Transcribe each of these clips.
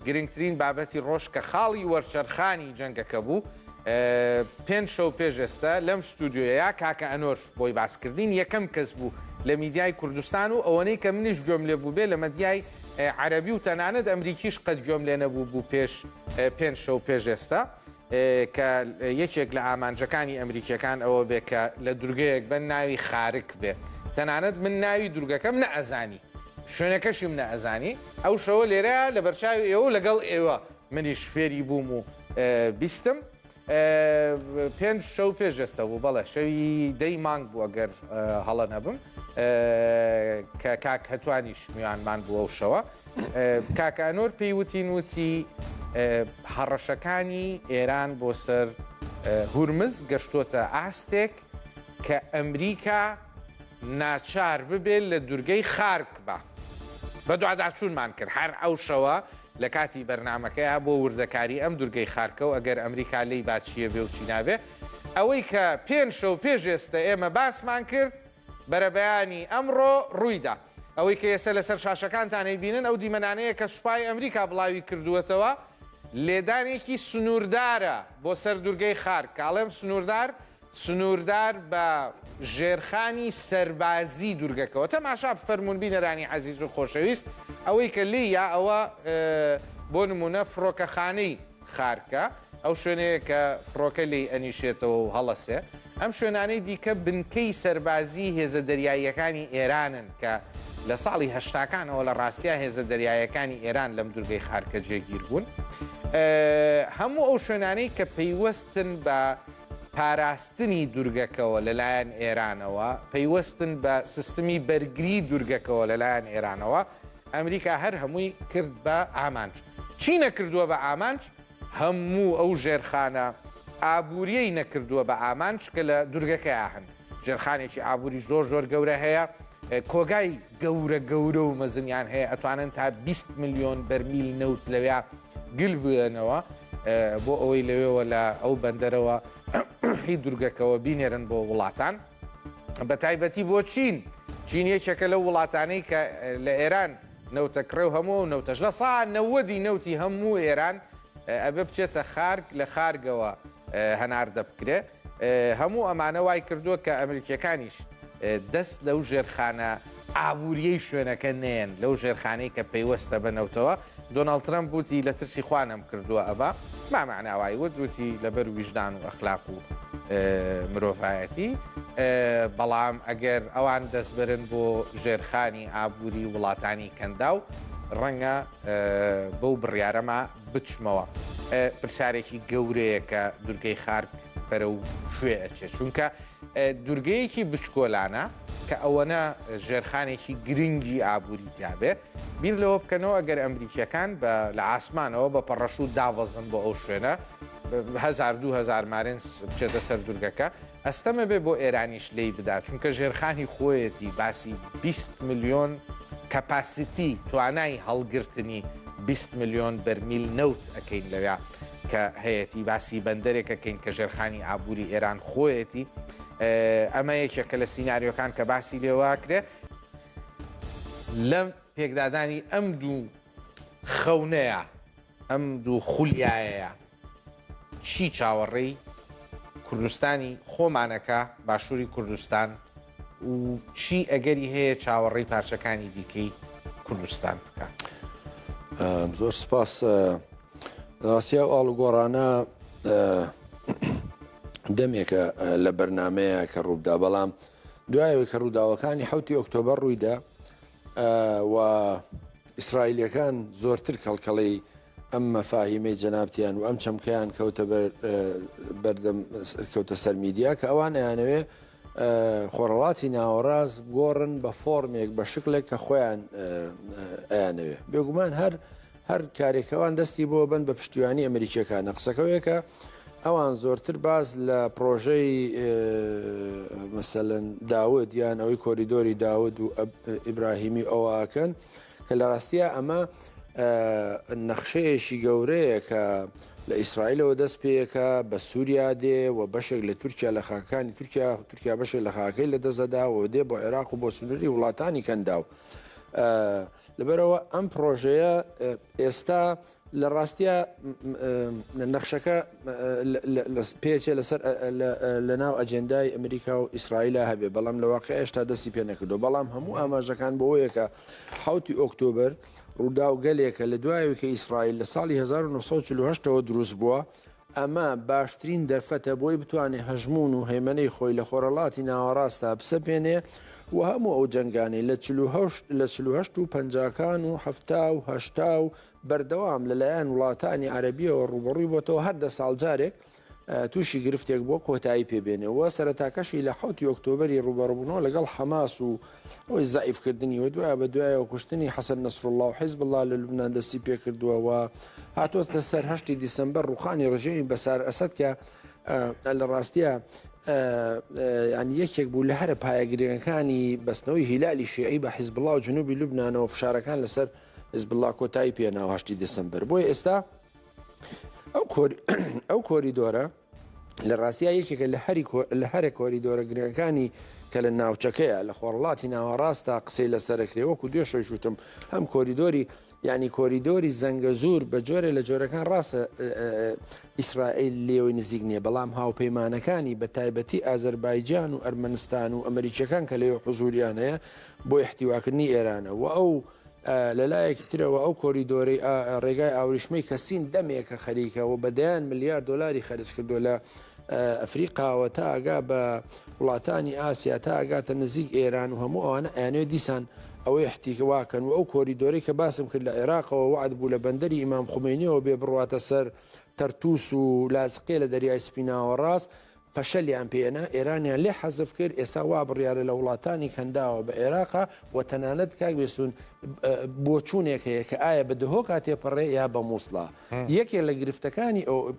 گرنگترین بابەتی ڕۆژ کە خاڵی وەرچەرخانی جەنگەکە بوو 5 شەو پێش ئێستا لەم ستودیۆیە کاکە ئەنۆر بۆی باسکردین یەکەم کەس بوو لە میدیای کوردستان و ئەوەنەی کە منیش گوێم لێ بوو بێ لە مەدیای عەرەبی و تەنانەت ئەمریکیش قەت گوێم لێ نەبوو بوو پێش 5 شەو پێش ئێستا کە یەکێک لە ئامانجەکانی ئەمریکیەکان ئەوە بێ کە لە دورگەیەک بە ناوی خارک بێ تەنانەت من ناوی دورگەکەم نەئەزانی شوێنەکەشیم نەئەزانی ئەو شەوە لێرەیە لە بەرچاوی ئێوە لەگەڵ ئێوە منیش فێری بووم و بیستم 5 شەو پێش ئێستا بوو بەڵێ شەوی 10 مانگ بوو ئەگەر هەڵە نەبم کە کاک هەتوانیش میوانمان بووە و شەوە کاک ئەنۆر پێی وتی هەڕەشەکانی ئێران بۆ سەر هورمز گەشتۆتە ئاستێک کە ئەمریکا ناچار ببێت لە دورگەی خارک بە بە دوعاداچوونمان کرد هەر ئەو شەوە لە کاتی بەرنمەکەیە بۆ وردەکاری ئەم دورگەی خارکە و ئەگەر ئەمریکا لی باچیە بێ و چی نابێ ئەوەی کە 5 شەو پێش ئێستا ئێمە باسمان کرد بەرەبەیانی ئەمڕۆ ڕوویدا ئەوەی کە ئێستا لەسەر شاشەکانتانەی بینن ئەو دیمەنانەیە کە سوپای ئەمریکا بڵاوی کردووەتەوە لێدانێکی سنووردارە بۆ سەر دورگەی خارک کاڵێم سنووردار بە ژێرخانی سەربازی دورگەکەەوە تەماشا فەرمونون بینەرانی عەزیز و خۆشەویست ئەوەی کە لێیە ئەوە بۆ نمونە فڕۆکەخانەی خارکە ئەو شوێنەیە کە فڕۆکە لی ئەنیشێتەوە و هەڵەسێ ئەم شوێنانەی دیکە بنکەی سەربازی هێزە دەریاییەکانی ئێرانن کە لە ساڵی هەشتاکانەوە لە ڕاستیا هێزە دەریایەکانی ئێران لەم دورگەی خارکە جێگیر بوون هەموو ئەو شوێنانەی کە پەیوەستن بە پاراستنی دورگەکەەوە لەلایەن ئێرانەوە پەیوەستن بە سیستمی بەرگری دورگەکەەوە لەلایەن ئێرانەوە ئەمریکا هەر هەمووی کرد بە ئامانج چی نەکردووە بە ئامانج هەموو ئەو ژێرخانە ئابوووریەی نەکردووە بە ئامانج کە لە دورگەکەی هەن ژێرخانێکی ئابووری زۆر گەورە هەیە کۆگای گەورە و مەزنیان هەیە ئەتوانن تا 20 ملیۆن بەرمیل نەوت لەوێ گل بێنەوە بۆ ئەوەی لەوێەوە لە ئەو بەندەرەوە هی دورگەکەەوە بینێرن بۆ وڵاتان بە تایبەتی بۆ چین یەکێکە لە وڵاتانەی کە لە ئێران نەوتەکڕێ و هەموو نەوتەش لە سا نەوەدی نەوتی هەموو ئێران ئەبێ بچێتە خارک لە خارگەوە هەناردە بکرێ هەموو ئەمانە وای کردووە کە ئەمریکیەکانیش دەست لەو ژێرخانە ئابووریەی شوێنەکە نێن لەو ژێرخانەی کە پەیوەستە بنەوتەوە دۆناڵد ترەمپ وتی لە ترسی خوانم کردووە ئەبا مامعناوای وتی لەبەر ویژدان و ئەخلاق و مرۆڤایەتی بەڵام ئەگەر ئەوان دەستبرن بۆ ژێرخانی ئابووری وڵاتانی کەندا و ڕەنگە بەو بڕیارەما بچمەوە پرسیارێکی گەورەیە کە دورگەی خارک بەرە و شوێ ئەچێت چونکە دورگەیەکی بچکۆلانە کە ئەوەنە ژێرخانێکی گرنگی ئابووری تیاابێ بیر لەوە بکەنەوە ئەگەر ئەمریکیەکان لە ئاسمانەوە بە پەڕەشوو داوەزن بۆ ئەو شوێنە 1000 مارنس بچێتە سەر دورگەکە ئەستەمە بێ بۆ ئێرانیش لی بدات چونکە ژێرخانی خۆیەتی باسی 20 ملیۆن کەپاسیتی توانای هەڵگرتنی 20 ملیۆن بەرمیل نەوت ئەەکەین لەوێ کە هەیەی باسی بەندەرێکەکەین کە ژێرخانی ئابووری ئێران خۆیەتی ئەمە یەکێکە لە سینناریۆکان کە باسی لێواکرێ لەم پێکدادانی ئەم دوو خەونەیە ئەم دوو خولیایەیە چی چاوەڕێی کوردستانی خۆمانەکە باشووری کوردستان و چی ئەگەری هەیە چاوەڕێی پارچەکانی دیکەی کوردستان بکە زۆر سپاس ڕاستیا و ئاڵوگۆڕانە دەمێکە لە بەرنمەیە کە ڕووبدا بەڵام دوایەوەی کە ڕووداوەکانی 7 ئۆکتۆبەر ڕوویدا و ئیسرائیلیەکان زۆرتر کەڵکەڵی ئەم مەفاهیمەی جەنابەتیان و ئەم چەمکەیان کەوتە بەردەم کەوتە سەر میدیا کە ئەوان ئەیانەوێ خۆڕەڵاتی ناوەڕاست گۆڕن بە فۆرمێک بە شکلێک کە خۆیان ئەیانەوێ بێگومان هەر کارێکەوان دەستی بۆ بن بە پشتیوانی ئەمریکیەکانە قسەکەوەیەکە ئەوان زۆرتر باز لە پرۆژەی مەسەلەن داود یان ئەوەی کۆریدۆری داود و ئیبراهیمی ئەوواکەن کە لە ڕاستیە ئەمە نەخشەیەشی گەورەیە کە لە ئیسرائیلەوە دەست پێیەکە بە سووریا دێ و بەشێک لە تورکیا لە خاکانی تورکیا بەشێک لە خاکەی لە دەزەدا و دێ بۆ عێراق و بۆ سنووری وڵاتانی کەندا و لەبەرەوە ئەم پرۆژەیە ئێستا لە ڕاستیە نەخشەکە پێچێ لەسەر لە ناو ئەجێندای ئەمریکا و ئیسرائیلە هەبێ بەڵام لە واقع هێشتا دەستی پێ نەکردو بەڵام هەموو ئاماژەکان بۆیەکە 7 ئۆکتۆبر ڕوودا و گەلێکە لە دوایەوەکە ئیسرائیل لە ساڵی 1948ەوە دروست بووە ئەمە باشترین دەرفەتە بۆی بتوانێت هەژمون و هەیمنەی خۆی لە خۆرەڵاتی ناوەڕاستە بسەپێنێ و هەموو ئەو جنگانی لە 48 و 50کان و 1970 و بەردەوام لەلایەن وڵاتانی عەرەبیەوە ڕوبەڕووی بۆتەوە هەر 10 ساڵ جارێک تووشی گرفتێک بۆ کۆتایی پێبێنێەوە سەرەتاکەشی لە 7 ئۆکتۆبەری ڕوبەڕبوونەوە لەگەڵ حەماس و ئەوی زائیفکردنی و دوایە بە دوایەوە کوشتنی حەسەن نەسڕوڵڵا و حیزب الله لە لوبنان دەستی پێکردووەوە هاتۆتە سەر 8 دیسەمبەر ڕوخانی ڕژێمی بەسار ئەسەد کە لە ڕاستیە ینی یەکێک بوو لە هەرە پایەگرێنەکانی بەستنەوەی هیلالی شیعی بە حیزب الله و جنوبی لوبنانەوە فشارەکان لەسەر حیزب الله کۆتایی پێناوە 8 دیسەمبەر بۆیە ئێستا ئەو کۆریدۆرە لە ڕاستیا یەکێکە لە هەرە کۆریدۆرە گرنگەکانی کە لە ناوچەکەیە لە خۆڕڵاتی ناوەڕاستە قسەی لەسەرکرێ وەکو دوێشەی شوتم هەم کۆریدۆری ینی کۆریدۆری زەنگەزور بە جۆرە لە جۆرەکان ڕاستە ئیسرائیل لێوەی نزیک نییە بەڵام هاوپەیمانەکانی بە تایبەتی ئازەربایجان و ئەرمەنستان و ئەمریکیەکان کە لێوە حوزوریانەیە بۆ احتیواکردنی ئێرانە و ئەو لەلایەکی ترەوە ئەو کۆریدۆری ڕێگای ئاوریشمەی کەسین دەمێکە خەریکەوە بەدەیان ملیار دلاری خەرج کردو لە ئەفریقاوە تا ئاگا بە وڵاتانی ئاسیا تا ئاگاتە نزیک ئێران و هەموو ئەوانە ئەیانوێ دیسان ئەوەی احتیواکەن و ئەو کۆریدۆری کە باسم کرد لە عێراقەوە وعد بوو لە بەندەری ئیمام خومینیەوە بێ بڕواتە سەر تەرتوس و لازقێ لە دەریای سپیناوە ڕاست فەشەلیان پێێنە ئێرانیان لێ حەزف کرد ئێستا وا بڕیاە لە وڵاتانی کەنداوە بە عێراقا و تەنانەت کاک بێسون بۆچوونێک هەیە کە ئایا بە دهۆکات تێپەڕێ یا بە مووسڵا یەکێک لە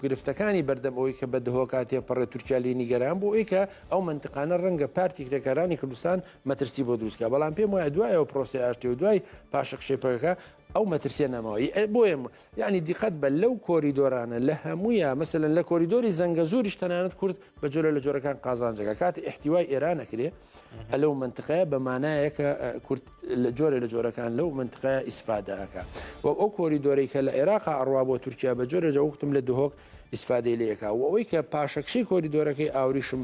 گرفتەکانی بەردەم ئەوی کە بە دهۆکات تێپەڕێ تورکیا نیگەران بۆ ئەوی کە ئەو منتقانە ڕەنگە پارتی کرێکەکانی کوردستان مەترسی بۆ دروستکە بەڵام پێم وایە دوایەوە پرۆسی ئاشتی و دوای پاشەکشێپەکە ئەو مەترسیە نەماوەی بۆیە ینی دیقەت بە لەو کۆریدۆرانە لە هەمویە مەسەلەن لە کۆریدۆری زەنگەزوریش تەنانەت کورد بە جۆرە لە جۆرەکان قازانجەکە کاتی احتیوای ئێران نەکرێ لەو منتقەیە بەمانایە کە کورد لە جۆرە لە جۆرەکان لەو منتقەیە ئیسفادەکە و ئەو کۆریدۆری کە لە عێراقا ئەڕوا بۆ تورکیا بە جۆرە جەوتم لە دهۆک ئیسفادەی لەیەکە و ئەوەی کە پاشەکشی کۆریدۆرەکەی ئاوریشم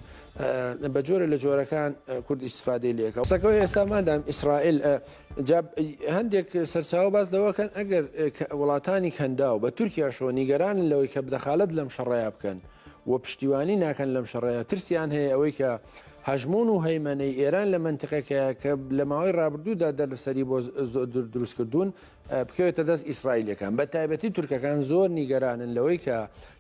بە جۆرە لە جۆرەکان کورد ئیسفادەی لەیەکە سەکەوی ئێستامادام ئیسرائیل هەندێک سەرچاو باز لەوەکەن ئەگەر وڵاتانی کەندا و بە تورکیا شۆ نیگەران لەوەی کە بدەخالت لەم شەڕەیە بکەن و پشتیوانی ناکەن لەم شەڕەیە ترسیان هەیە ئەوەی کە هەژمون و هەیمەنەی ئێران لە منتقەکەیە کە لە ماوەی ڕابردوودا دەرسەری بۆ دروستکردوون بکەوێتە دەست ئیسرائیلەکان بە تایبەتی تورکەکان زۆر نیگەرانن لەوەی کە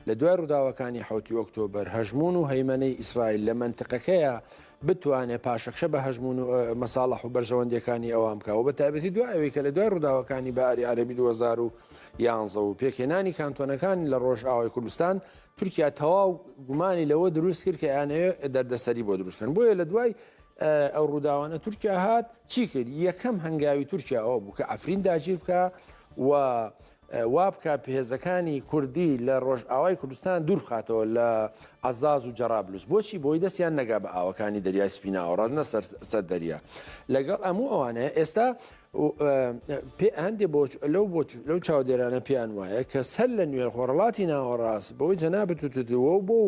لە دوای ڕووداوەکانی 7 ئۆکتۆبەر هەژمون و هەیمەنەی ئیسرائیل لە منتقەکەیە بتوانێت پاشەکشە بە هەژمون و مەساڵح و بەرژەوەندەکانی ئەوام بکەوە بە تایبەتی دوایەوەی کە لە دوای ڕووداوەکانی بەئاری عەرەبی 2011 و پێکهێنانی کانتۆنەکانی لە ڕۆژئاوای کوردستان تورکیا تەواو گومانی لەوە دروست کرد کە یانەیە دەردەسەری بۆ دروستکەن بۆیە لە دوای ئەو ڕووداوانە تورکیا هات چی کرد یەکەم هەنگاوی تورکیا ئەوە بوو کە ئەفرین داگیر بکە و وا بکە پێهێزەکانی کوردی لە ڕۆژئاوای کوردستان دوور بخاتەوە لە عەزاز و جەرابلوس بۆچی بۆی دەستیان نەگا بە ئاوەکانی دەریای سپیناوە ڕاستنە سەر دەریا لەگەڵ هەموو ئەوانەیە ئێستا هەندێک لەو چاودێرانە پێیان وایە کە سەر لە نوێ خۆڕڵاتی ناوەڕاست بەوەی جەنابەت وتووە بۆ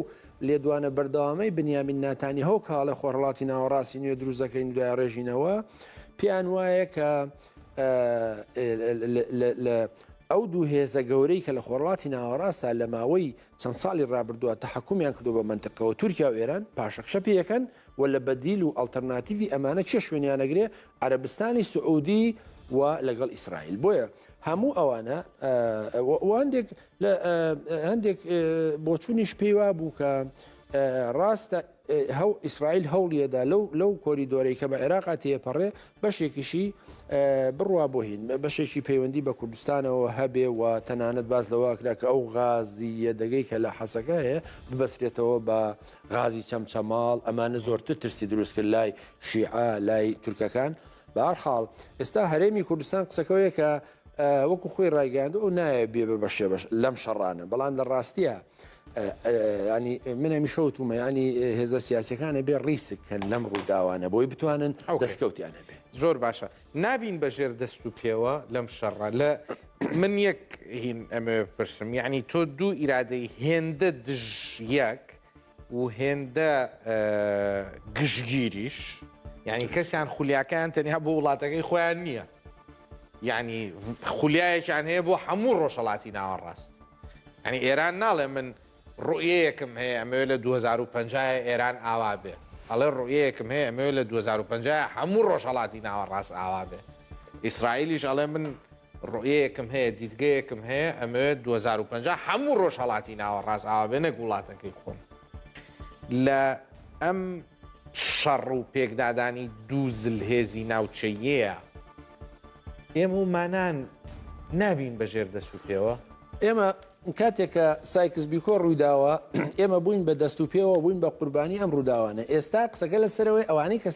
لێدوانە بەردەوامەی بنیامین ناتانی هەو کاڵە خۆڕڵاتی ناوەڕاستی نوێ دروستەکەین دوای ڕێژینەوە پێیان وایە کە ئەو دوو هێزە گەورەی کە لە خۆڕڵاتی ناوەڕاستە لە ماوەی چەند ساڵی ڕابردووە تەحەکومیان کردو بە منتقەوە تورکیا و ئێران پاشەکشە پێیەکەن و لە بەدیل و ئەڵتەرناتیڤی ئەمانە چێ شوێنیانەگرێ عەرەبستانی سعودی و لەگەڵ ئیسرائیل بۆیە هەموو ئەوانە هەندێک بۆچوونیش پێیوا بوو کە ڕاستە ئیسرائیل هەوڵیەدا لەو کۆریدۆرەی کە بە عێراقا تێپەڕێ بەشێکیشی بڕوا بۆ هین بەشێکی پەیوەندی بە کوردستانەوە هەبێ و تەنانەت باز لەواکرا کە ئەو غازی یەدەگەی کە لە حەسەکە هەیە ببەسرێتەوە بە غازی چەمچەماڵ ئەمانە زۆرتر ترسی دروست کرد لای شیعە لای تورکەکان بە هەر حاڵ ئێستا هەرێمی کوردستان قسەکەوەیە کە وەکو خۆی ڕایگەاند و نایە بێ بە شێبش لەم شەڕانە بەڵام لە ڕاستیە ینی من هەمیشەوتومە ینی هێزە سیاسەکانە بێ ڕیسککەن لەم ڕووداوانە بۆی بتوانن دەستکەوتیانە بێ زۆر باشە نابین بەژێر دەست و پێوە لەم شەڕە لە من یەک هین ئەمە پرسم یعنی تۆ دوو ئیرادەی هێندە دژ یەک و هێندە گشتگیریش یعنی کەسیان خولیاکان تەنیا بۆ وڵاتەکەی خۆیان نییە یعنی خولیایەکیان هەیە بۆ هەموو ڕۆژهڵاتی ناوەڕاست ینی ئێران ناڵێ من ڕوئەیەکم هەیە ئەمە لە 2050 ئێران ئاوا بێ ئەڵێ ڕوئەیەکم هەیە ئەمە لە 2050 هەموو ڕۆژهڵاتی ناوەڕاست ئاوا بێ ئیسرائیلیش ئەڵێ من ڕوئەیەکم هەیە دیتگەیەکم هەیە ئەمە 2050 هەموو ڕۆژهڵاتی ناوەڕاست ئاوا بێ نەک وڵاتەکەی خۆن لە ئەم شەڕ و پێکدادانی دوو زلهێزی ناوچەیەیە ئێمە ومانان نابین بەژێر دەست و پێوە ئێمە کاتێککە سایکس بیکۆ ڕوویداوە ئێمە بووین بە دەست و پێوە بووین بە قوربانی ئەم ڕووداوانە ئێستا قسەکە لە سەرەوەی ئەوانەی کە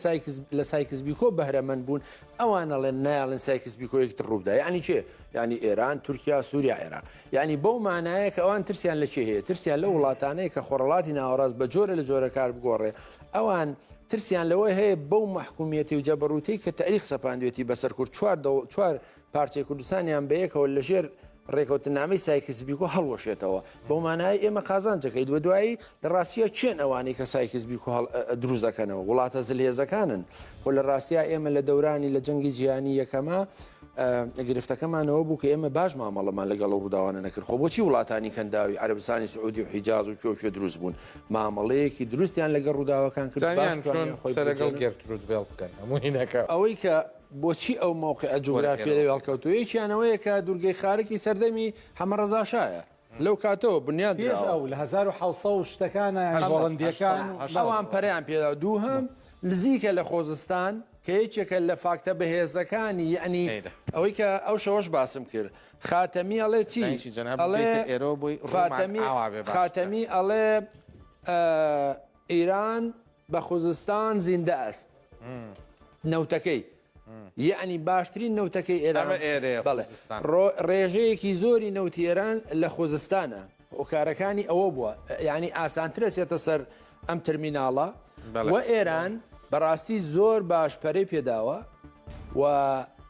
لە سایکس بیکۆ بەهرەمەند بوون ئەوانەڵێن نایڵێن سایکس بیکۆیەکتر ڕوودا ینی چێ ینی ئێران تورکیا سووریا عێراق ینی بەو مانایە کە ئەوان ترسیان لە چێ هەیە ترسیان لە وڵاتانەیە کە خۆڕەڵاتی ناوەڕاست بە جۆرە لە جۆرە کار بگۆڕێ ئەوان ترسیان لەوەی هەیە بەو مححکومیەتی و جەبەڕووتی کە تاریخ سەپاندوێتی بەسەر کورد چوار پارچەی کوردستانیان بەیەکەوە لەژێر ڕێکەوتنامەی سایکس بیکۆ هەڵوەشێتەوە بەو مانای ئێمە قازانجەکەی دووە دوایی لە ڕاستیە چێن ئەوانەی کە سایکس بیکۆ دروستەکەنەوە وڵاتە زلهێزەکانن خۆ لە ڕاستیا ئێمە لە دەورانی لە جەنگی جیهانی یەکەمە گرفتەکەمانەوە بوو کە ئێمە باش مامەڵەمان لەگەڵ ڕووداوانە نەکرد خۆ بۆچی وڵاتانی کەنداوی عەرەبستانی سعودی و حیجاز و کوێ دروست بوون مامەڵەیەکی دروستیان لەگەڵ ڕووداوەکان کرد لەگەڵ گێرترود بێڵ بکەن هەمووینەکە ئەوەی کە بۆچی ئەو مووقع جوگرافیە لە هەڵکەوتویەکیانەوەیە کە دوورگەی خارکی سەردەمی حەمەڕەزا شایە لەو کاتەوە بنیاد ئەو لە 1970 شتەکانە گۆڕندیەکان ئەوان پەریان پێدا دووهەم نزیکە لە خۆزستان کە یەکێکە لە فاکتە بەهێزەکانی یعنی ئەوەی کە ئەو شەوەش باسم کرد خاتەمی ئەڵێ چی خاتەمی ئەڵێ ئیران بە خوزستان زیندە ئەست نەوتەکەی یعنی باشترین نەوتەکەی ئێران ڕێژەیەکی زۆری نەوتی ئێران لە خۆزستانە هۆکارەکانی ئەوە بووە یعنی ئاسانترە چێتە سەر ئەم تەرمیناڵە و ئێران بەڕاستی زۆر باشپەرەی پێداوە و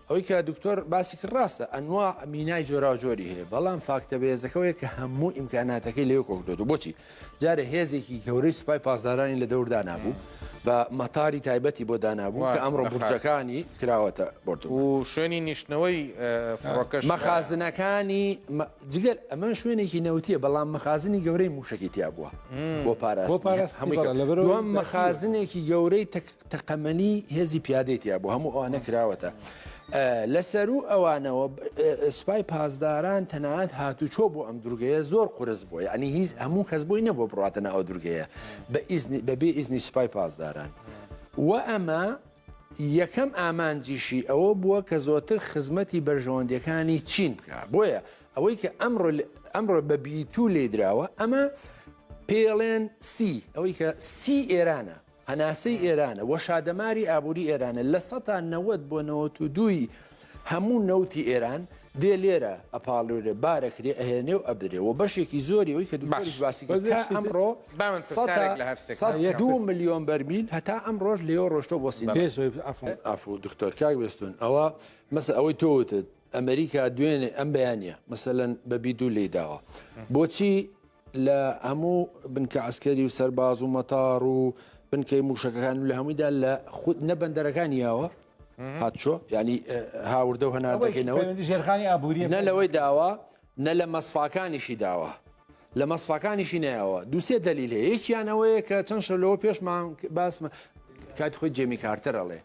ئەوەی کە دکتۆر باسی کرد ڕاستە ئەنوا مینای جۆرا جۆری هەیە بەڵام فاکتە بەهێزەکەوەیە کە هەموو ئیمکاناتەکەی لێو کۆکدۆ بۆچی جارە هێزێکی گەورەی سوپای پاسدارانی لە دەوردا نابوو بە مەتاری تایبەتی بۆ دانابوو کە ئەمڕۆ بورجەکانی کراوەتە بۆ و شوێنی نیشتنەوەی فڕۆکەش مەخازنەکانی جگەر ئەمە شوێنێکی نەوتیە بەڵام مەخازنی گەورەی موشکی تیا بووە بۆ پاراستوام مەخازنێکی گەورەی تەقەمەنی هێزی پیادێتیا بوو هەموو ئەوانە کراوەتە لەسەر و ئەوانەوە سوپای پاسداران تەنانەت هاتوچۆ بۆ ئەم دورگەیە زۆر قورس بووە ینی هیچ هەموو کەس بۆی نەبوو بڕاتە ئەو دورگەیە بەبێ ئیزنی سوپای پاسداران و ئەمە یەکەم ئامانجیشی ئەوە بووە کە زۆرتر خزمەتی بەرژەوەندیەکانی چین بکە بۆیە ئەوەی کە ئەمڕۆ بە بیتو لێ دراوە ئەمە پێڵێن سی ئەوەی کە سی ئێرانە هەناسەی ئێرانە وە شادەماری ئابووری ئێرانە لە 1990 بۆ 92 هەموو نەوتی ئێران دێ لێرە ئەپاڵورێ بارەکرێ ئەهێنێ و ئەبرێ و بەشێکی زۆری ئەوی کە دوباش باسی ئەمڕۆ 2 ملیۆن بەرمیل هەتا ئەم ڕۆژ لێەوە ڕۆشتۆ بۆ سین ئافو دکتۆر کاک بستون ئەوە مەسە ئەوەی تۆوتت ئەمریکا دوێنێ ئەم بەیانە مەسەلەن بە بیدوو لێداوە بۆچی لە هەموو بنکە عسکەری و سەرباز و مەتاڕ و بنکەی موشەکەکان لە هەموویدا لە خود نەبەندەرەکانی یاوە هاتچۆ ینی هاوردە و هەناردەکەینەوە ژێرخانی ئابووری نە لەوەی داوە نە لە مەسفاکانیشی داوە لە مەسفاکانیشی نایەوە دووسێ دەلیل هەیە یەکیانەوەیە کە چەند شەلەوە پێشمان باسمە کاتی خۆی جێمی کارتەرەڵێ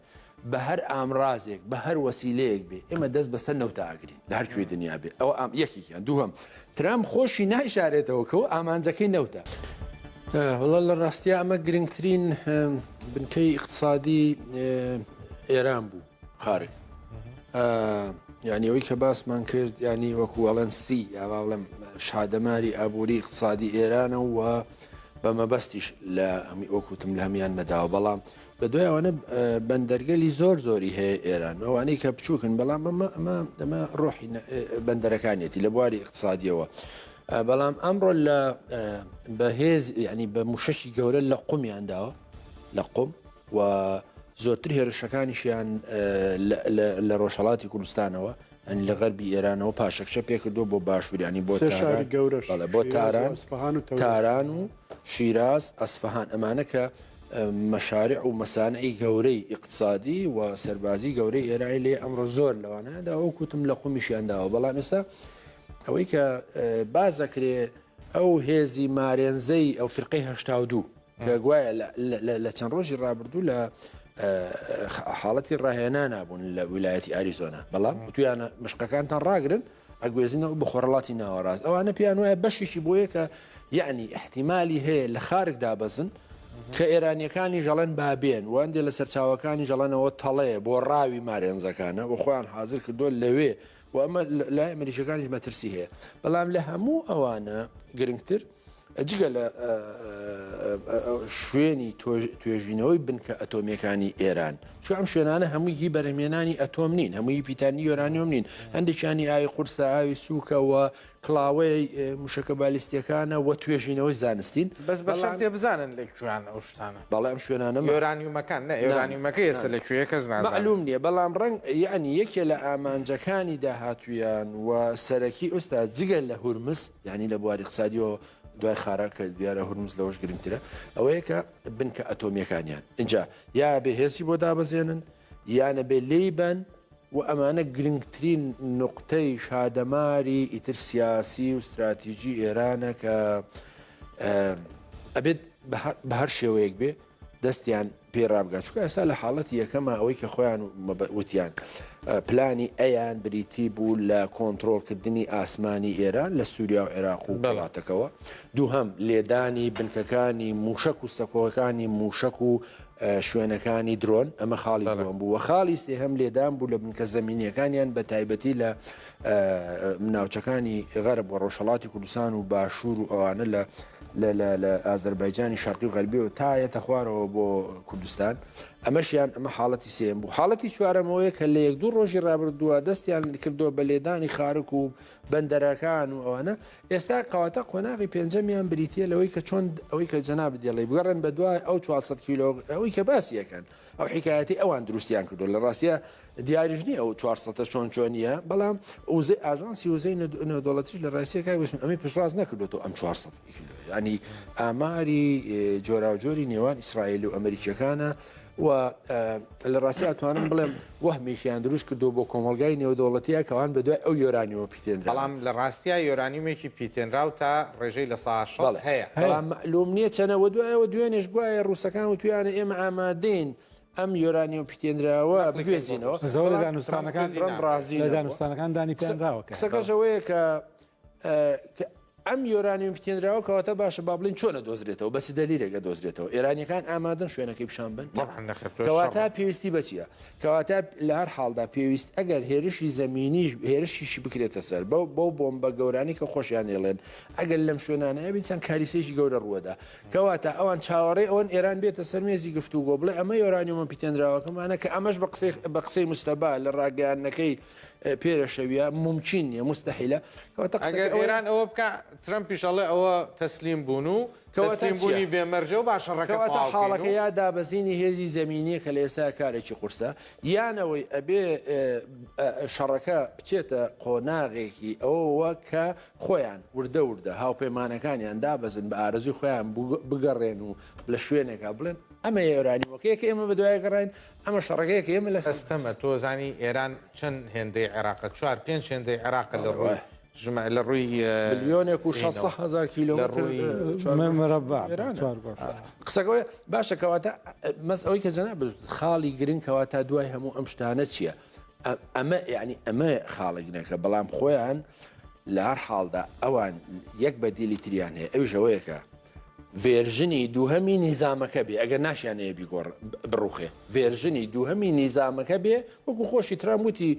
بە هەر ئامرازێک بە هەر وەسیلەیەک بێ ئێمە دەست بەسەر نەوتاگرین لە هەرکوێ دنیا بێ ئەوە یەکیان دووەم ترام خۆشی نایشارێتەوە کەەوە ئامانجەکەی نەوتە وڵا لە ڕاستیا ئەمە گرنگترین بنکەی اقتصادی ئێران بوو خارج یعنی ئەوەی کە باسمان کرد ینی وەکو ئەڵەن سی یا بڵێم شادەماری ئابووری اقتصادی ئێرانە و بەمەبەستیش لە هەمی ئۆکوتم لە هەمیان نەداوە بەڵام بە دوایەوەنە بەندەرگەلی زۆری هەیە ئێران ئەوانەی کە بچووکن بەڵام ئەمە ڕۆحی بەندەرەکانێتی لە بواری اقتصادیەوە بەڵام ئەمڕۆ لە بەهێز ینی بە موشکی گەورە لە قومیانداوە لە قوم و زۆرتر هێرشەکانیشیان لە ڕۆژهڵاتی کوردستانەوە ئەنی لە غەربی ئێرانەوە پاشەکشە پێکردو بۆ باشووریانی بۆ بۆ تاران و شیراز ئەسفەهان ئەمانە کە مەشارع و مەسانعی گەورەی اقتصادی و سەربازی گەورەی ئێرانی لێ ئەمڕۆ زۆر لەوانەدا ئەو کوتم لە قومیشیانداوە بەڵام ئێستا ئەوەی کە باز دەکرێ ئەو هێزی مارێنزەی ئەو فرقەی هەشتا و دوو کە گوایە لە چەند ڕۆژی ڕابردوو لە حاڵەتی ڕاهێنا نابوون لە ویلایەتی ئاریزۆنا بەڵام تویانە مشقەکانتان ڕاگرن ئەگوێزینەوە بە خۆڕەڵاتی ناوەڕاست ئەوانە پیان وایە بەشێکی بۆیە کە یعنی احتیمالی هەیە لە خارج دابەزن کە ئێرانیەکانی ژەڵەن بابێن وەندێ لە سەرچاوەکانی ژەڵەنەوە تەڵەیە بۆ ڕاوی مارێنزەکانە بۆ خۆیان حاضر کردو لەوێ و ئەمە لای ئەمریکەکانیش مەترسی هەیە بەڵام لە هەموو ئەوانە گرنگتر جگە لە شوێنی توێژینەوەی بنکە ئەتۆمیەکانی ئێران چون ئەم شوێنانە هەمووی هی بەرهمێنانی ئەتۆم نین هەمووی پیتانی یۆرانیۆم نین هەندێکیانی ئاوی قورسە ئاوی سووکەوە کڵاوەی موشەکە بالیستیەکانە وە توێژینەوەی زانستین بەس بە شەرتێ بزانن لەکوێیان ئەو شتانە بەڵام شوێنانە یۆرانیومەکان نە ئێرانیومەکە ئێستا لەکوێیە کەس نازانێت معلوم نییە بەڵام ڕەنگ یعنی یەکێ لە ئامانجەکانی داهاتویان و سەرەکی ئوستا جگەل لە هورمز یعنی لە بواری اقتصادیەوە دوای خارا کە دیارە هورمز لەوەش گرنگترە ئەوەیە کە بنکە ئەتۆمیەکانیان اینجا یا بەهێزی بۆ دابەزێنن یانە بێ لێیبەن و ئەمانە گرنگترین نقطەی شادەماری ئیتر سیاسی و استراتیژی ئێرانە کە ئەبێت بە هەر شێوەیەک بێ دەستیان پێڕابگات چکە ئێستا لە حاڵەتی یەکەمە ئەوەی کە خۆیان وتیان پلانی ئەیان بریتی بوو لە کۆنتترۆلکردنی ئاسمانی ئێران لە سووریا و عێراق و وڵاتەکەەوە دووهەم لێدانی بنکەکانی موشک و سەکۆەکانی موشک و شوێنەکانی درۆن ئەمە خاڵی دووەم بوو وە خاڵی سێهەم لێدان بوو لە بنکە زمینیەکانیان بە تایبەتی لە مناوچەکانی غەرب و ڕۆژهڵاتی کوردستان و باشوور و ئەوانە لە ئازەربایجانی شەرقی و غەربی و تایەتە خوارەوە بۆ کوردستان ئەمەشیان ئەمە حاڵەتی سێم بوو حاڵەتی چوارەمەوەیە کە لە یەک دوو ڕۆژی ڕابردووە دەستیان کردووە بە لێدانی خارک و بەندەرەکان و ئەوانە ئێستا قەواتە قۆناغی پێنجەمیان بریتە لەوەی کە چۆن ئەوەی کە جەناب دێڵی بگەڕن بە دوای ئەو 400 کیلۆ ئەوەی کە باسیەکەن ئەو حکایەتی ئەوان دروستیان کردو لە ڕاستیە دیاریژنی ئەو 400 چۆن چۆنیە بەڵام ئوزەی ئاژانسی وزەی نێودوڵەتیش لە ڕاستیەکە وێسن ئەمی پشتڕاست نەکردوەوە ئەم 400 کیلۆ ینی ئاماری جۆراوجۆری نێوان ئیسرائیل و ئەمریکیەکانە و لە ڕاستی ئەتوانم بڵێم وەهمێکیان دروست کردو بۆ کۆمەلگای نێودوڵەتیە کەوان بە دوای ئەو یۆرانیەوە پیتێنرا بەڵام لە ڕاستیە یۆرانیومێکی پیتێنراو تا ڕێژەی لە سا هەیە بەڵام معلوم نییە چەنەوە دوایەوە دوێنێش گوایە ڕووسەکان و تویانە ئێمە ئامادەین ئەم یۆرانیۆ پیتێنراوە بگوێزینەوە زەوە لە دانوستانەکان لە دانوستانەکان دانی پێداوە قسەکەشەوەیە کە ئەم یۆرانیوم پێێنراوە کەواتە باشە با بڵین چۆنە دۆزرێتەوە بەسی دەلیرێکە دۆزرێتەوە ئێرانیەکان ئامادەن شوێنەکەی پیشان بن کەواتە پێویستی بەچیە کەواتە لە هەر حاڵدا پێویست ئەگەر هێرشی زمینیش هێرشیشی بکرێتە سەر بەو بۆمبە گەورانی کە خۆشیان ێڵێن ئەگەر لەم شوێنانەیە بیسان کاریسێکی گەورە ڕووەدا کەواتە ئەوان چاوەڕێ ئەوەن ئێران بێتە سەرمێزی گفتوگۆ بڵێ ئەمە یۆرانیومە پیتێنراوەکەمانە کە ئەمەش بە قسەی مستەبا لە ڕاگەیانەکەی پێرەشەویە ممکن نیە مستەحیلە ئێران ئەوە بکە ترمپیشەڵێ ئەوە تەسلیم بوون و تەسلیمبوونی بێمەرجە و باشەڕەکەواتە حاڵەکە یا دابەزینی هێزی زمینیە کە لە ئێستا کارێکی قورسە یانەوەی ئەبێ شەڕەکە بچێتە قۆناغێکی ئەوەوە کە خۆیان وردە وردە هاوپەیمانەکانیان دابەزن بە ئارەزوی خۆیان بگەڕێن و لە شوێنێکا بڵێن ئەمە ئێرانیوەکەیەکە ئێمە بە دوای گەڕین ئەمە شەڕەکەیەکە ئێمە لە هەستەمە تۆزانی ئێران چەند هێندەی عێراقە 4-5 هێندەی عێراقە لە ڕۆی لە ڕووی ملیۆنێک و 600,000 کیلۆمتر قسەکەوە باشە کەواتە مەس ئەوەی کە جەناب خاڵی گرنگ کەواتە دوای هەموو ئەم شتانە چییە؟ ئەمە یعنی ئەمە خاڵێکنەکە بەڵام خۆیان لە هەر حاڵدا ئەوان یەک بەدیلی تریان هەیە ئەویش ئەوەیەکە ڤێرژنی دووهەمی نیزامەکە بێ ئەگەر ناشیانەیە بیگۆڕ بڕوخێ ڤێرژنی دووهەمی نیزامەکە بێ وەکو خۆشی ترام وتی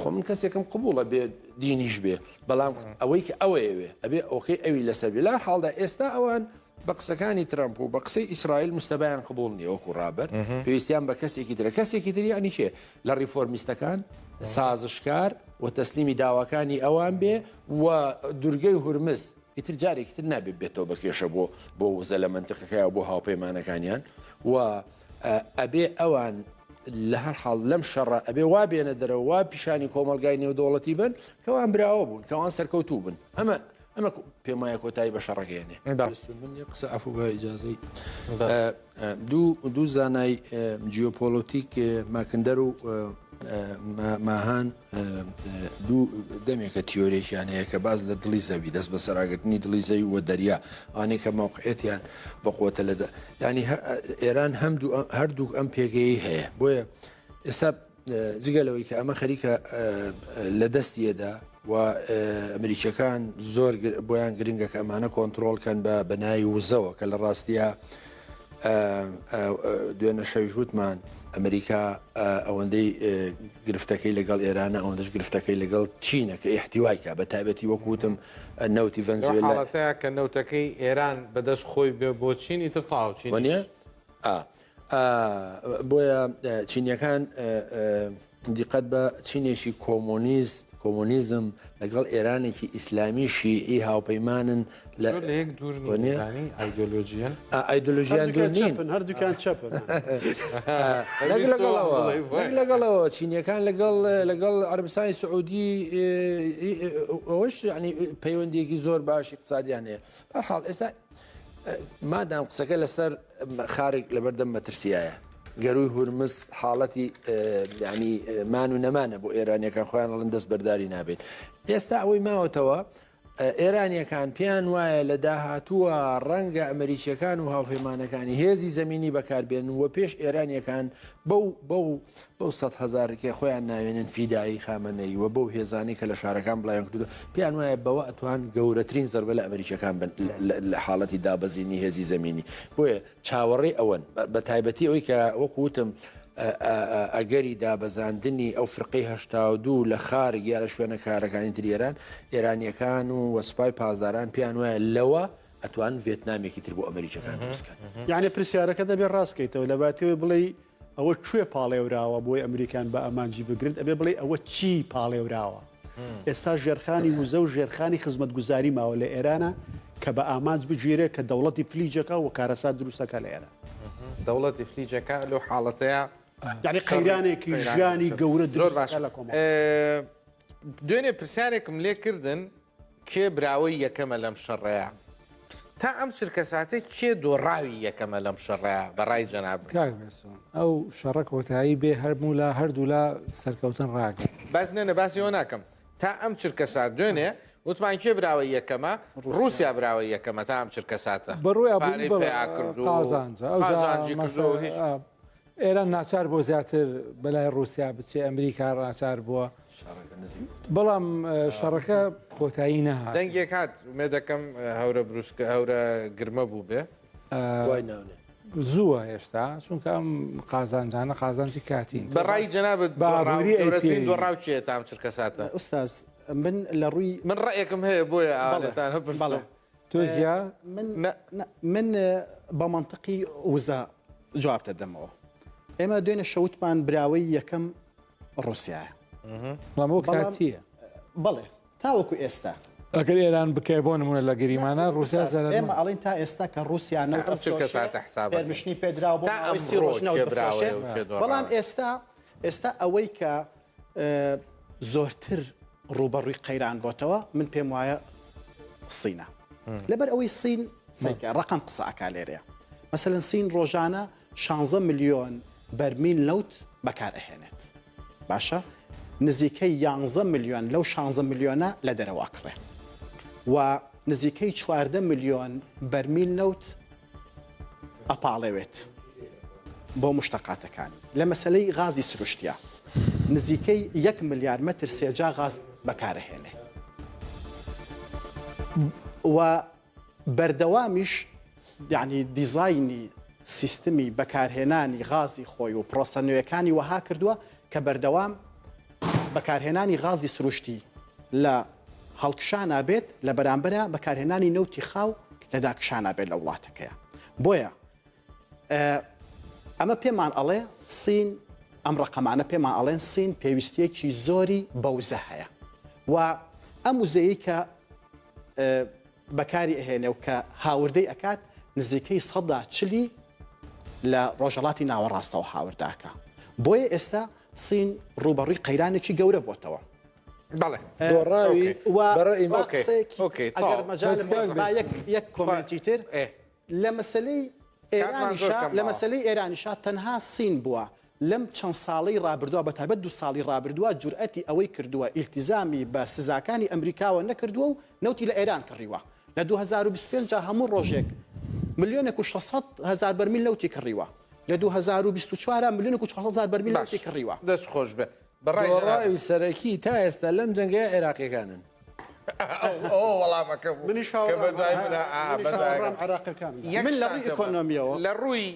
خۆ من کەسێکم قبوڵە بێ دینیش بێ بەڵام ئەوەی کە ئەوەیەوێ ئەبێ ئۆکەی ئەوی لەسەر بێ لە حاڵدا ئێستا ئەوان بە قسەکانی ترامپ و بە قسەی ئیسرائیل مستەبایان قبول نیە وەکو ڕابەر پێویستیان بە کەسێکی ترە کەسێکی تری ینی چێ لە ڕیفۆرمیستەکان سازشکار و تەسلیمی داواکانی ئەوان بێ و دورگەی هورمز ئیتر جارێکی تر نابێت بێتەوە بە کێشە بۆ وزە لە منتقەکەیە بۆ هاوپەیمانەکانیان و ئەبێ ئەوان لە هەر حاڵ لەم شەڕە ئەبێ وا بێنە دەرەوە وا پیشانی کۆمەلگای نێودوڵەتی بن کەوان براوە بوون کەوان سەرکەوتوو بن ئەمە پێم وایە کۆتایی بە شەڕەکەێنێ من قسە ئەفو بە ئیجازەی دوو زانای جیۆپۆلۆتیک ماکندەر و ماهان دوو دەمێکە تیۆرێکیان هەیە کە باز لە دڵی زەوی دەست بە سەراگرتنی دڵی زەوی و دەریا ئەوانەی کە موقعێتیان بەقوتە لەدا ینی ئێران هەردوو ئەم پێگەی هەیە بۆیە ئێستا جگەلەوەی کە ئەمە خەریکە لە دەستیەدا و ئەمریکیەکان زۆر بۆیان گرنگە کە ئەمانە کۆنتترۆلکەن بە بەناوی وزەوە کە لە ڕاستیە دوێنە شەویژوتمان ئەمریکا ئەوەندەی گرفتەکەی لەگەڵ ئێرانە ئەوەندەش گرفتەکەی لەگەڵ چینە کە ئیحتیوایکە بە تایبەتی وەکوتم نەوتی ڤەنزوێلاتەیە کە نەوتەکەی ئێران بەدەست خۆی بێ بۆ چینی تر تاوچین وانە بۆیە چینیەکان دیقەت بە چینێکی کۆمۆنیزم لەگەڵ ئێرانێکی ئیسلامی شیعی هاوپەیمانن لە یەک دوورنی ئایدۆلۆژیان ئایدۆلۆژیان دوور نین هەردووکان چەپن لەگەڵەوە چینیەکان لەگەڵ عەربستانی سعودی ئەوەش ینی پەیوەندیەکی زۆر باشی اقتصادیان هەیە بەرحاڵ ئێستا مادام قسەکە لەسەر خارج لەبەردەم مەترسیایە گەروی هورمز حاڵەتی ینی مان و نەمانە بۆ ئێرانیەکان خۆیان ئەڵەن دەست بەرداری نابێت ئێستا ئەوەی ماوەتەوە ئێرانیەکان پێیان وایە لە داهاتووە ڕەنگە ئەمریکیەکان و هاوپەیمانەکانی هێزی زمینی بەکاربێن و پێش ئێرانیەکان بەو 100,000 خۆیان ناوێنن فیدایی خامنەی و بەو هێزانی کە لە شارەکان بڵیان کردو پێیان وایە بەوە ئەتوان گەورەترین زەربە لە ئەمریکیەکان لە حاڵەتی دابەزینی هێزی زمینی بۆیە چاوەڕێ ئەوەن بە تایبەتی ئەوەی کە وەکوتم ئەگەری دابەزاندنی ئەو فرقی 82 لە خارج یا لە شوێنە کارەکانی تریێران ئێرانیەکان و وەسپای پازداران پێیان وایە لەوە ئەتوان ڤێتنامێکی تر بۆ ئەمریکەکان دروستکەن یعنی پرسیارەکە دەبێت ڕاستکەیتەوە لە باتەوەی بڵێ ئەوە کوێ پاڵێوراوە بۆی ئەمریکان بە ئەمانجی بگرن ئەبێ بڵێ ئەوە چی پاڵێوراوە ئێستا ژێرخانی وزە و ژێرخانی خزمەتگوزاری ماوە لە ئێرانە کە بە ئامانج بگیرێت کە دەوڵەتی فلیجەکە و کارەسات دروستەکە لە ئێرە دەوڵەتی فلیجەکە لەو حاڵەتەیە یعنی قەیرانێکی ژیانی گەورە زۆر باش دوێنێ پرسیارێکم لێ کردن کێ براوەی یەکەمە لەم شەڕەیە تا ئەم شرکەساتە کێ دۆڕاوی یەکەمە لەم شەڕەیە بەڕای جەناب ئەو شەڕە کۆتایی بێ هەرموو لە هەردوو لە سەرکەوتن ڕاکە باز نێنە باسیەوە ناکەم تا ئەم چرکەسات دوێنێ وتمان کێ براوەی یەکەمە رووسیا براوەی یەکەمە تا ئەم چرکەساتە بەڕووی ئێران ناچار بۆ زیاتر بەلای رووسیا بچێ ئەمریکا ڕاچار بووە بەڵام شەڕەکە کۆتایی نەهات دەنگێک هات مێ دەکەم هەورە بروسکە هەورە گرمە بوو بێ زووە هێشتا چونکە ئەم قازانجانە قازانجی کاتین بەڕای جەنابەت گەورەترین دۆڕاو کێ تا ئەم چرکەساتە ئوستاز من لە ڕووی من ڕێیەکم هەیە بۆیە ئاڵەتان هەپرسڵە تۆزیا من بە منطقی وزە جواب دەدەمەوە ئێمە دوێنە شەوتمان براوەی یەکەم رووسایە بەڵام کاتیە بەڵێ تاوەکو ئێستا ئەگەر ئێران بکەی بۆ نمونە لە گریمانە رووسیا زەرەر ئێمە ئەڵین تا ئێستا کە رووسیا پێرمشنی پێدراوە بەڵام ئێستا ئەوەی کە زۆرتر ڕوبەڕووی قەیران بۆتەوە من پێم وایە سینە لەبەر ئەوەی سین ڕقم قسە ئاکا لێرەیە مەسەلەن سین ڕۆژانە 16 ملیۆن بەرمیل نەوت بەکارئهێنێت باشە نزیکەی 11 ملیۆن لەو 16 ملیۆنە لە دەرەواکڕێ و نزیکەی 14 ملیۆن بەرمیل نەوت ئەپاڵێوێت بۆ مشتەقاتەکانی لە مەسلەی غازی سروشتیە نزیکەی 1 ملیار مەتر سێجا غاز بەکارەهێنێ و بەردەوامیش یعنی دیزایانی سیستمی بەکارهێنانی غازی خۆی و پرۆسەنوێکانی وەها کردووە کە بەردەوام بەکارهێنانی غازی سروشتی لە هەڵکشان نابێت لە بەرامبەرە بەکارهێنانی نەوتی خاو لە داکشانە بێت لە وڵاتەکەیە بۆیە ئەمە پێمان ئەڵێ سین ئەم ڕقەمانە پێمان ئەڵێن سین پێویستیەکی زۆری بەوزە هەیە و ئەم وزەیە کە بەکاری ئەهێنێ و کە هاوردەی ئەکات نزیکەی 140 لە ڕۆژەڵاتی ناوەڕاستەوە هاورداکە بۆیە ئێستا سین ڕوبەڕووی قەیرانێکی گەورە بۆتەوە بەڵێ دۆڕاوی بەڕێی ئەگەر مەجال یەک کۆمنتی تر لە مەسلەی لە مەسلەی ئێرانیشا تەنها سین بووە لەم چەند ساڵی ڕابردووە بە تایبەت 2 ساڵی ڕابردووە جورئەتی ئەوەی کردووە ئیلتیزامی بە سزاکانی ئەمریکاوە نەکردووە و نەوتی لە ئێران کڕیوە لە 2025 هەموو ڕۆژێک 1,600,000 بەرمیل نەوتی کڕیوە لە 2024 1,600,000 بەرمیل نەوتی کڕیوە دەست خۆش بێ دۆڕاوی سەرەکی تا ئێستا لەم جەنگەیە عێراقیەکانن وەڵامەکە عراقەکان من لە ڕووی ئیکۆنۆمیەوە لە ڕووی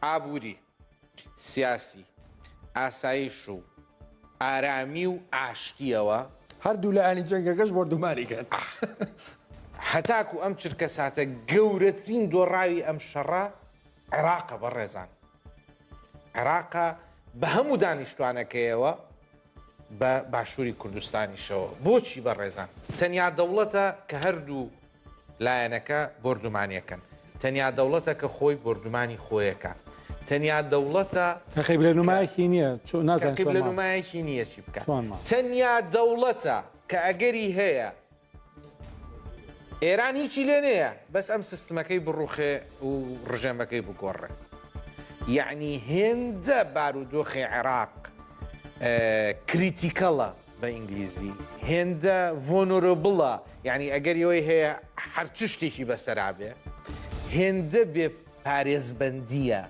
ئابووری سیاسی ئاسایش و ئارامی و ئاشتیەوە هەردوو لە ئانی جەنگەکەش بردومانیکەن هەتاکو ئەم چرکە ساتە گەورەترین دۆڕاوی ئەم شەڕە عێراقە بەڕێزان عێراقە بە هەموو دانیشتوانەکەیەوە بە باشووری کوردستانیشەوە بۆچی بەڕێزان تەنیا دەوڵەتە کە هەردوو لایەنەکە بردومانیەکەن تەنیا دەوڵەتە کە خۆی بردومانی خۆیەکە تەنیا دەوڵەتە تەخیب لە نمایەکی نییە نازانیب لە نمایەکی نییە چی بکات تەنیا دەوڵەتە کە ئەگەری هەیە ئێران هیچی لێ نەیە بەس ئەم سیستمەکەی بڕوخێ و ڕژێمەکەی بگۆڕێ یعنی هێندە بارودۆخی عێراق کریتیکەڵە بە ئینگلیزی هێندە ڤۆنۆرۆبڵە یعنی ئەگەر ئەوەی هەیە هەرچ شتێکی بەسەرابێ هێندە بێ پارێزبەندیە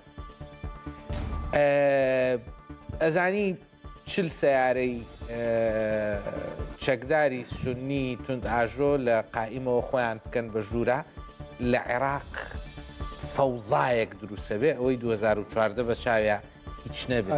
ئەزانی چل سیارەی چەکداری سونی تند ئاژۆ لە قائیمەوە خۆیان بکەن بە ژوورە لە عێراق فەوزایەک دروستە بێ ئەوەی 2014 بە چاویە هیچ نەبێت